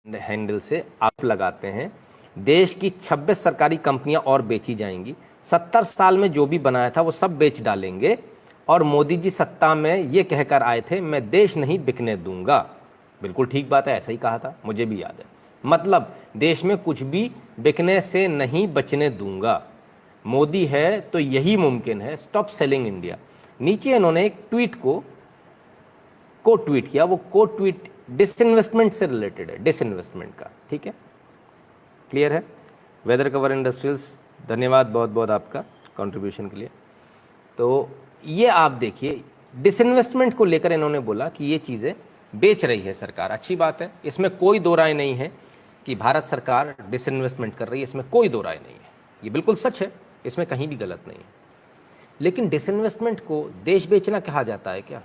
Handle से आप लगाते हैं, देश की 26 सरकारी कंपनियां और बेची जाएंगी, 70 साल में जो भी बनाया था वो सब बेच डालेंगे, और मोदी जी सत्ता में ये कहकर आए थे मैं देश नहीं बिकने दूंगा। बिल्कुल ठीक बात है, ऐसा ही कहा था, मुझे भी याद है। मतलब देश में कुछ भी बिकने से नहीं बचने दूंगा, मोदी है तो यही मुमकिन है, स्टॉप सेलिंग इंडिया। नीचे इन्होंने एक ट्वीट को ट्वीट किया, वो ट्वीट डिसइन्वेस्टमेंट से रिलेटेड है, डिसइन्वेस्टमेंट का, ठीक है, क्लियर है। वेदर कवर इंडस्ट्रियल्स, धन्यवाद बहुत बहुत आपका कंट्रीब्यूशन के लिए। तो ये आप देखिए, डिसइन्वेस्टमेंट को लेकर इन्होंने बोला कि ये चीज़ें बेच रही है सरकार, अच्छी बात है, इसमें कोई दो राय नहीं है कि भारत सरकार डिसइन्वेस्टमेंट कर रही है, इसमें कोई दो राय नहीं है, ये बिल्कुल सच है, इसमें कहीं भी गलत नहीं है। लेकिन डिसइन्वेस्टमेंट को देश बेचना कहा जाता है क्या?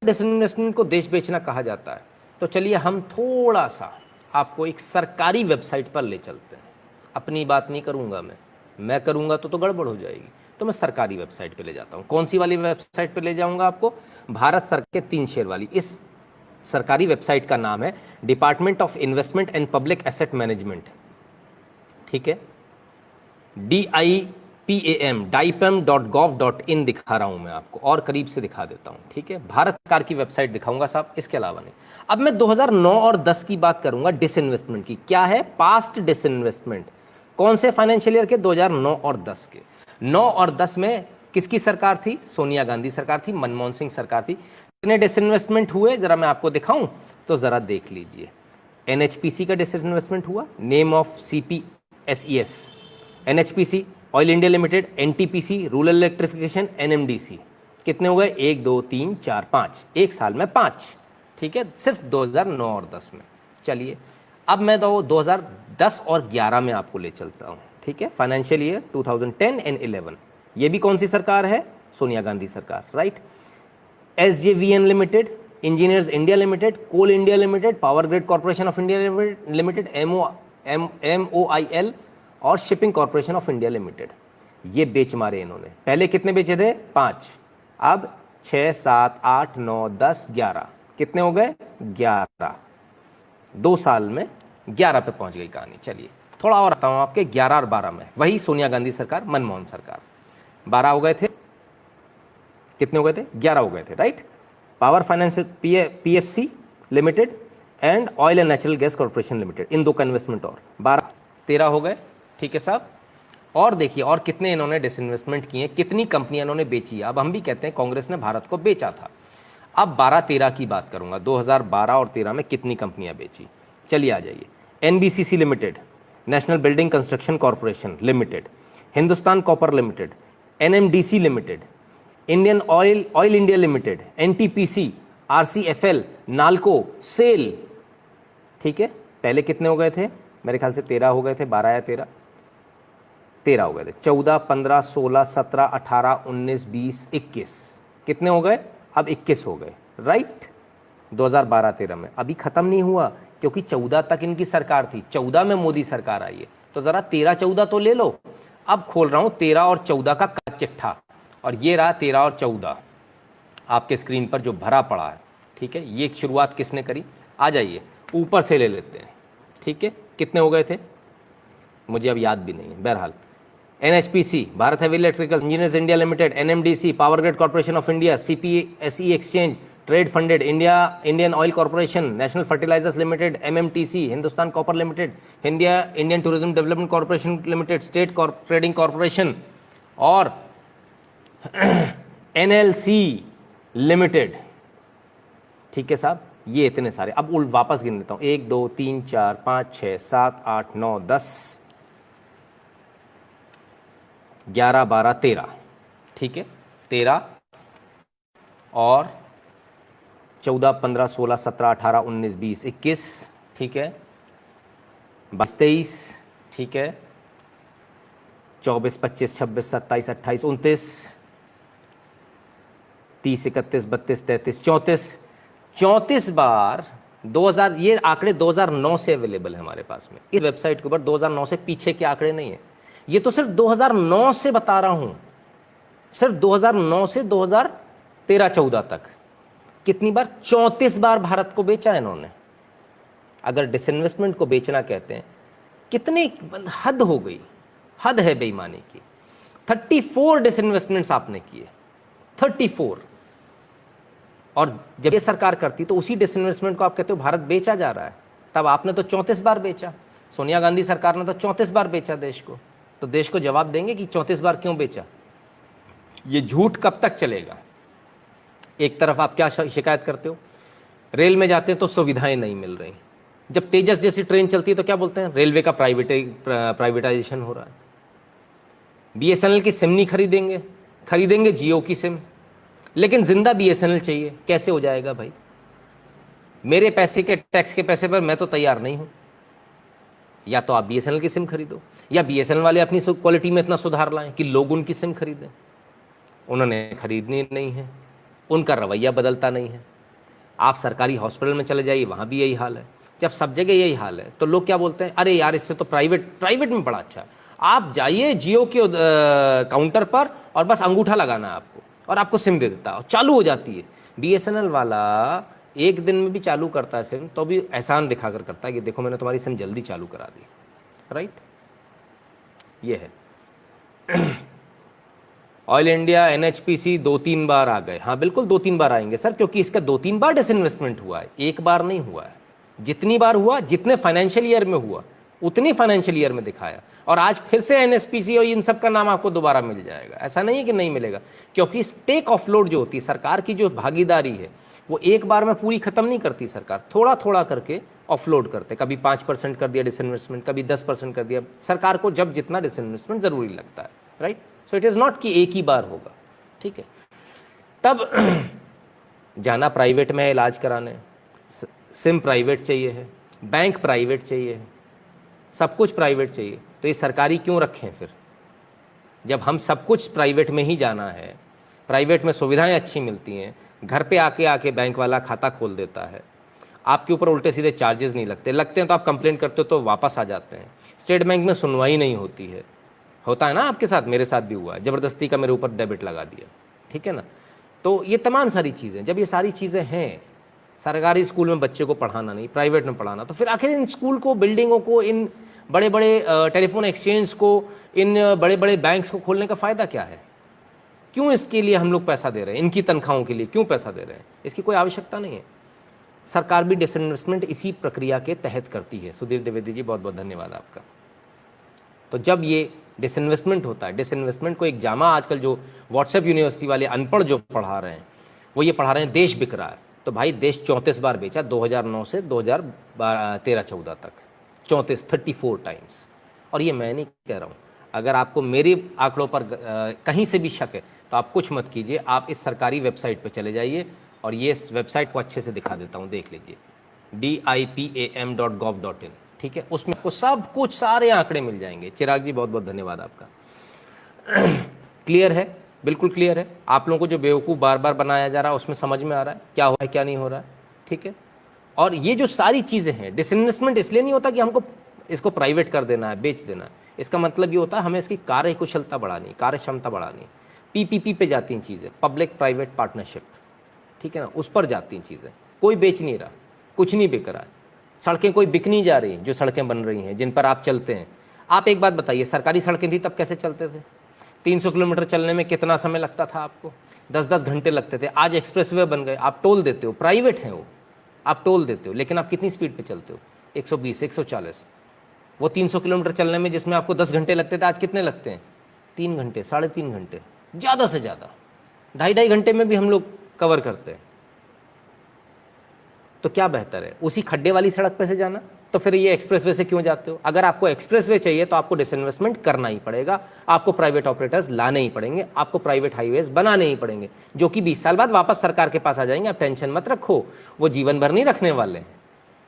डिसइन्वेस्टमेंट को देश बेचना कहा जाता है तो चलिए हम थोड़ा सा आपको एक सरकारी वेबसाइट पर ले चलते हैं। अपनी बात नहीं करूंगा मैं करूंगा तो गड़बड़ हो जाएगी, तो मैं सरकारी वेबसाइट पे ले जाता हूं। कौन सी वाली वेबसाइट पे ले जाऊंगा आपको? भारत सरकार के 3 शेर वाली। इस सरकारी वेबसाइट का नाम है department of investment and public asset management, ठीक है, DIPAM.gov.in दिखा रहा हूं मैं आपको, और करीब से दिखा देता हूं, ठीक है, भारत सरकार की वेबसाइट दिखाऊंगा साहब, इसके अलावा नहीं। अब मैं 2009 और 10 की बात करूंगा डिसइन्वेस्टमेंट की। क्या है? Past disinvestment. कौन से फाइनेंशियल ईयर के? 2009 और 10 के। 9 और 10 में किसकी सरकार थी? सोनिया गांधी सरकार थी, मनमोहन सिंह सरकार थी। कितने डिसइन्वेस्टमेंट हुए जरा मैं आपको दिखाऊं तो जरा देख लीजिए। NHPC का डिसइन्वेस्टमेंट हुआ, name of CPSES, NHPC, oil India limited, NTPC, rural electrification, NMDC। कितने हो गए? 1 2 3 4 5, एक साल में 5, ठीक है, सिर्फ 2009 और 10 में। चलिए अब मैं तो 2010 और 11 में आपको ले चलता हूँ, ठीक है, फाइनेंशियल ईयर 2010 एंड 11। ये भी कौन सी सरकार है? सोनिया गांधी सरकार, right. SJVN limited, engineers India limited, coal India limited, power grid corporation of India limited, MOIL और shipping corporation of India limited. ये बेच मारे इन्होंने। पहले कितने बेचे थे? 5, अब 6 7 8 9 10 11, कितने हो गए? 11। 2 साल में 11 पे पहुंच गई कहानी। चलिए थोड़ा और आता हूं आपके 11 और 12 में, वही सोनिया गांधी सरकार, मनमोहन सरकार। 12 हो गए थे, कितने हो गए थे? 11 हो गए थे, right. Power finance PFC limited and oil and natural gas corporation limited, इन 2 का इन्वेस्टमेंट और 12 13 हो गए, ठीक है साहब। और देखिए और कितने इन्होंने डिसइन्वेस्टमेंट किए, कितनी कंपनियां इन्होंने बेची। अब हम भी कहते हैं कांग्रेस ने भारत को बेचा था। अब 12-13 की बात करूंगा, 2012 और 13 में कितनी कंपनियां बेची। चलिए आ जाइए। NBCC limited, national building construction corporation limited, Hindustan copper limited, NMDC limited, Indian oil India limited, NTPC, RCFL, NALCO, SAIL, ठीक है। पहले कितने हो गए थे? मेरे ख्याल से 13 हो गए थे, 12 या 13 हो गए थे। 14 15 16 17 18 19 20 21, कितने हो गए? अब 21 हो गए, राइट। 2012-13 में अभी खत्म नहीं हुआ, क्योंकि 14 तक इनकी सरकार थी, 14 में मोदी सरकार आई है, तो जरा 13-14 तो ले लो। अब खोल रहा हूं 13 और 14 का चिट्ठा, और ये रहा 13 और 14 आपके स्क्रीन पर जो भरा पड़ा है, ठीक है। ये शुरुआत किसने करी? आ जाइए ऊपर से ले लेते हैं, ठीक है। कितने हो गए थे मुझे अब याद भी नहीं है, बहरहाल। NHPC, Bharat heavy electrical engineers India limited, NMDC, power grid corporation of India, CPSE exchange trade funded, Indian oil corporation, national fertilizers limited, MMTC, Hindustan copper limited, Indian tourism development corporation limited, state trading corporation और NLC limited, ठीक है साहब। ये इतने सारे। अब वापस गिन देता हूं, 1 2 3 4 5 6 7 8 9 10 11 12 13, ठीक है। 13 और 14 15 16 17 18 19 20 21, ठीक है। 22 23, ठीक है। 24 25 26 27 28 29 30 31 32 33 34 बार 2000। ये आंकड़े 2009 से अवेलेबल है हमारे पास में इस वेबसाइट के ऊपर। 2009 से पीछे के आंकड़े नहीं है, ये तो सिर्फ 2009 से बता रहा हूं, सिर्फ 2009 से 2013-14 तक। कितनी बार? 34 बार भारत को बेचा इन्होंने। अगर डिसइन्वेस्टमेंट को बेचना कहते हैं, कितनी हद हो गई, हद है बेईमानी की। 34 डिसइन्वेस्टमेंट्स आपने किए, 34। और जब ये सरकार करती तो उसी डिसइन्वेस्टमेंट को आप कहते हो भारत बेचा जा रहा है। तब आपने तो 34 बार बेचा, सोनिया गांधी सरकार ने तो 34 बार बेचा देश को। तो देश को जवाब देंगे कि 34 बार क्यों बेचा। ये झूठ कब तक चलेगा। एक तरफ आप क्या शिकायत करते हो, रेल में जाते हैं तो सुविधाएं नहीं मिल रही। जब तेजस जैसी ट्रेन चलती है तो क्या बोलते हैं, रेलवे का प्राइवेटाइजेशन हो रहा है। बीएसएनएल की सिम नहीं खरीदेंगे, खरीदेंगे जियो की सिम, लेकिन जिंदा बीएसएनएल चाहिए। कैसे हो जाएगा भाई। मेरे पैसे के टैक्स के पैसे पर मैं तो तैयार नहीं हूं। या तो आप बीएसएनएल की सिम खरीदो, या बीएसएनएल वाले अपनी क्वालिटी में इतना सुधार लाएं कि लोग उनकी सिम खरीदें। उन्होंने खरीदनी नहीं है, उनका रवैया बदलता नहीं है। आप सरकारी हॉस्पिटल में चले जाइए, वहां भी यही हाल है। जब सब जगह यही हाल है तो लोग क्या बोलते हैं, अरे यार इससे तो प्राइवेट में बड़ा अच्छा है। आप जाइए जियो के काउंटर पर और बस अंगूठा लगाना है आपको, और आपको सिम दे देता है और चालू हो जाती है। बीएसएनएल वाला एक दिन में भी चालू करता है सिम, तो भी एहसान दिखाकर करता है कि देखो मैंने तुम्हारी सिम जल्दी चालू करा दी। राइट, ये है। ऑयल इंडिया एनएचपीसी 2-3 बार आ गए। हाँ बिल्कुल 2-3 बार आएंगे सर, क्योंकि इसका 2-3 बार डिसइन्वेस्टमेंट हुआ है, एक बार नहीं हुआ है। जितनी बार हुआ, जितने फाइनेंशियल ईयर में हुआ उतनी फाइनेंशियल ईयर में दिखाया। और आज फिर से एनएचपीसी और इन सब का नाम आपको दोबारा मिल जाएगा, ऐसा नहीं है कि नहीं मिलेगा। क्योंकि स्टेक ऑफलोड जो होती है, सरकार की जो भागीदारी है, वो एक बार में पूरी खत्म नहीं करती सरकार, थोड़ा थोड़ा करके ऑफलोड करते। कभी 5% कर दिया डिसइन्वेस्टमेंट, कभी 10% कर दिया। सरकार को जब जितना डिसइन्वेस्टमेंट जरूरी लगता है। Right, so it is not कि एक ही बार होगा। ठीक है, तब जाना प्राइवेट में है इलाज कराने, सिम प्राइवेट चाहिए है, बैंक प्राइवेट चाहिए है, सब कुछ प्राइवेट चाहिए, तो ये सरकारी क्यों रखें फिर। जब हम सब कुछ प्राइवेट में ही जाना है, प्राइवेट में सुविधाएं अच्छी मिलती हैं, घर पे आके बैंक वाला खाता खोल देता है, आपके ऊपर उल्टे सीधे चार्जेस नहीं लगते हैं तो आप कंप्लेंट करते हो तो वापस आ जाते हैं। स्टेट बैंक में सुनवाई नहीं होती है, होता है ना आपके साथ, मेरे साथ भी हुआ है, ज़बरदस्ती का मेरे ऊपर डेबिट लगा दिया। ठीक है ना, तो ये तमाम सारी चीज़ें, जब ये सारी चीज़ें हैं, सरकारी स्कूल में बच्चे को पढ़ाना नहीं, प्राइवेट में पढ़ाना, तो फिर आखिर इन स्कूल को, बिल्डिंगों को, इन बड़े बड़े टेलीफोन एक्सचेंज को, इन बड़े बड़े बैंक्स को खोलने का फ़ायदा क्या है। क्यों इसके लिए हम लोग पैसा दे रहे हैं, इनकी तनख्वाहों के लिए क्यों पैसा दे रहे हैं, इसकी कोई आवश्यकता नहीं है। सरकार भी डिसइन्वेस्टमेंट इसी प्रक्रिया के तहत करती है। सुधीर द्विवेदी जी बहुत बहुत धन्यवाद आपका। तो जब ये डिसइन्वेस्टमेंट होता है, डिसइन्वेस्टमेंट को एक जामा आजकल जो व्हाट्सएप यूनिवर्सिटी वाले अनपढ़ जो पढ़ा रहे हैं, वो ये पढ़ा रहे हैं देश बिक रहा है। तो भाई देश 34 बार बेचा, 2009 से 2013-14 तक 34 टाइम्स। और ये मैं नहीं कह रहा हूँ, अगर आपको मेरे आंकड़ों पर कहीं से भी शक है तो आप कुछ मत कीजिए, आप इस सरकारी वेबसाइट पर चले जाइए, और ये इस वेबसाइट को अच्छे से दिखा देता हूँ, देख लीजिए, dipam.gov.in। ठीक है, उसमें आपको सब कुछ, सारे आंकड़े मिल जाएंगे। चिराग जी बहुत बहुत धन्यवाद आपका। क्लियर है, बिल्कुल क्लियर है। आप लोगों को जो बेवकूफ़ बार बार बनाया जा रहा है उसमें समझ में आ रहा है क्या हो रहा है क्या नहीं हो रहा है। ठीक है, और ये जो सारी चीज़ें हैं, डिसइन्वेस्टमेंट इसलिए नहीं होता कि हमको इसको प्राइवेट कर देना है, बेच देना है। इसका मतलब ये होता है हमें इसकी कार्य कुशलता बढ़ानी, कार्य क्षमता बढ़ानी। पीपीपी पे जाती हैं चीज़ें, पब्लिक प्राइवेट पार्टनरशिप। ठीक है ना, उस पर जाती हैं चीज़ें। कोई बेच नहीं रहा, कुछ नहीं बिक रहा है, सड़कें कोई बिक नहीं जा रही, जो सड़कें बन रही हैं जिन पर आप चलते हैं। आप एक बात बताइए, सरकारी सड़कें थी तब कैसे चलते थे? 300 किलोमीटर चलने में कितना समय लगता था आपको? 10-10 घंटे लगते थे। आज एक्सप्रेसवे बन गए, आप टोल देते हो, प्राइवेट है वो, आप टोल देते हो, लेकिन आप कितनी स्पीड पे चलते हो? 120, 140। वो 300 किलोमीटर चलने में जिसमें आपको 10 घंटे लगते थे, आज कितने लगते हैं? 3 घंटे, 3.5 घंटे, ज़्यादा से ज़्यादा 2.5 घंटे में भी हम लोग कवर करते हैं। तो क्या बेहतर है, उसी खड्डे वाली सड़क पे से जाना? तो फिर ये एक्सप्रेसवे से क्यों जाते हो? अगर आपको एक्सप्रेसवे चाहिए तो आपको डिसइन्वेस्टमेंट करना ही पड़ेगा, आपको प्राइवेट ऑपरेटर्स लाने ही पड़ेंगे, आपको प्राइवेट हाईवेज बनाने ही पड़ेंगे, जो कि 20 साल बाद वापस सरकार के पास आ जाएंगे। आप टेंशन मत रखो, वो जीवन भर नहीं रखने वाले हैं।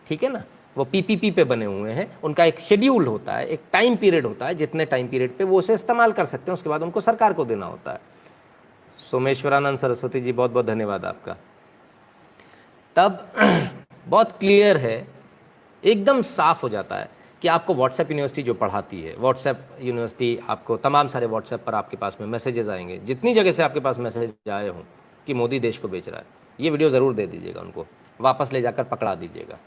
ठीक है ना, वो पीपीपी पे बने हुए हैं, उनका एक शेड्यूल होता है, एक टाइम पीरियड होता है, जितने टाइम पीरियड पे वो उसे इस्तेमाल कर सकते हैं, उसके बाद उनको सरकार को देना होता है। सोमेश्वरानंद सरस्वती जी बहुत बहुत धन्यवाद आपका। तब बहुत क्लियर है, एकदम साफ हो जाता है कि आपको व्हाट्सएप यूनिवर्सिटी जो पढ़ाती है, व्हाट्सएप यूनिवर्सिटी आपको तमाम सारे व्हाट्सएप पर आपके पास में मैसेजेस आएंगे, जितनी जगह से आपके पास मैसेज आए हों कि मोदी देश को बेच रहा है, ये वीडियो ज़रूर दे दीजिएगा उनको, वापस ले जाकर पकड़ा दीजिएगा।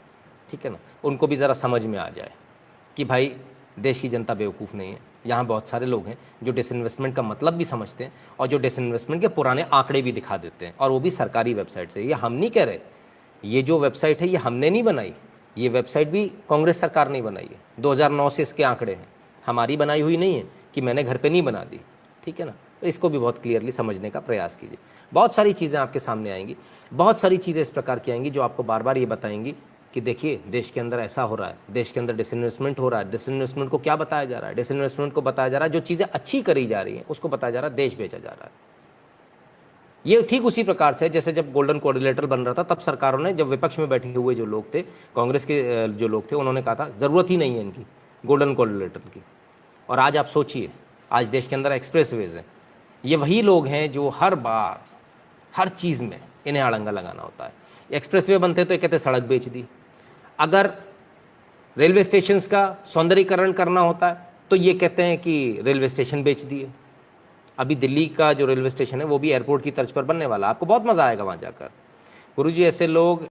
ठीक है ना, उनको भी ज़रा समझ में आ जाए कि भाई देश की जनता बेवकूफ़ नहीं है। यहाँ बहुत सारे लोग हैं जो डिसइन्वेस्टमेंट का मतलब भी समझते हैं और जो डिसइन्वेस्टमेंट के पुराने आंकड़े भी दिखा देते हैं, और वो भी सरकारी वेबसाइट से। ये हम नहीं कह रहे, ये जो वेबसाइट है ये हमने नहीं बनाई, ये वेबसाइट भी कांग्रेस सरकार ने बनाई है। 2009 से इसके आंकड़े हैं, हमारी बनाई हुई नहीं है कि मैंने घर पे नहीं बना दी, ठीक है ना। तो इसको भी बहुत क्लियरली समझने का प्रयास कीजिए। बहुत सारी चीज़ें आपके सामने आएंगी, बहुत सारी चीज़ें इस प्रकार की आएंगी जो आपको बार बार ये बताएंगी कि देखिए देश के अंदर ऐसा हो रहा है, देश के अंदर डिसइन्वेस्टमेंट हो रहा है। डिसइन्वेस्टमेंट को क्या बताया जा रहा है? डिसइन्वेस्टमेंट को बताया जा रहा है जो चीज़ें अच्छी करी जा रही हैं उसको बताया जा रहा है देश बेचा जा रहा है। ये ठीक उसी प्रकार से जैसे जब गोल्डन कोऑर्डिनेटर बन रहा था तब सरकारों ने, जब विपक्ष में बैठे हुए जो लोग थे, कांग्रेस के जो लोग थे, उन्होंने कहा था ज़रूरत ही नहीं है इनकी गोल्डन कोऑर्डिनेटर की। और आज आप सोचिए, आज देश के अंदर एक्सप्रेसवेज हैं, ये वही लोग हैं जो हर बार हर चीज़ में इन्हें अड़ंगा लगाना होता है। एक्सप्रेसवे बनते तो ये कहते सड़क बेच दी, अगर रेलवे स्टेशंस का सौंदर्यीकरण करना होता है तो ये कहते हैं कि रेलवे स्टेशन बेच दिए। अभी दिल्ली का जो रेलवे स्टेशन है वो भी एयरपोर्ट की तर्ज पर बनने वाला है, आपको बहुत मज़ा आएगा वहाँ जाकर। गुरुजी ऐसे लोग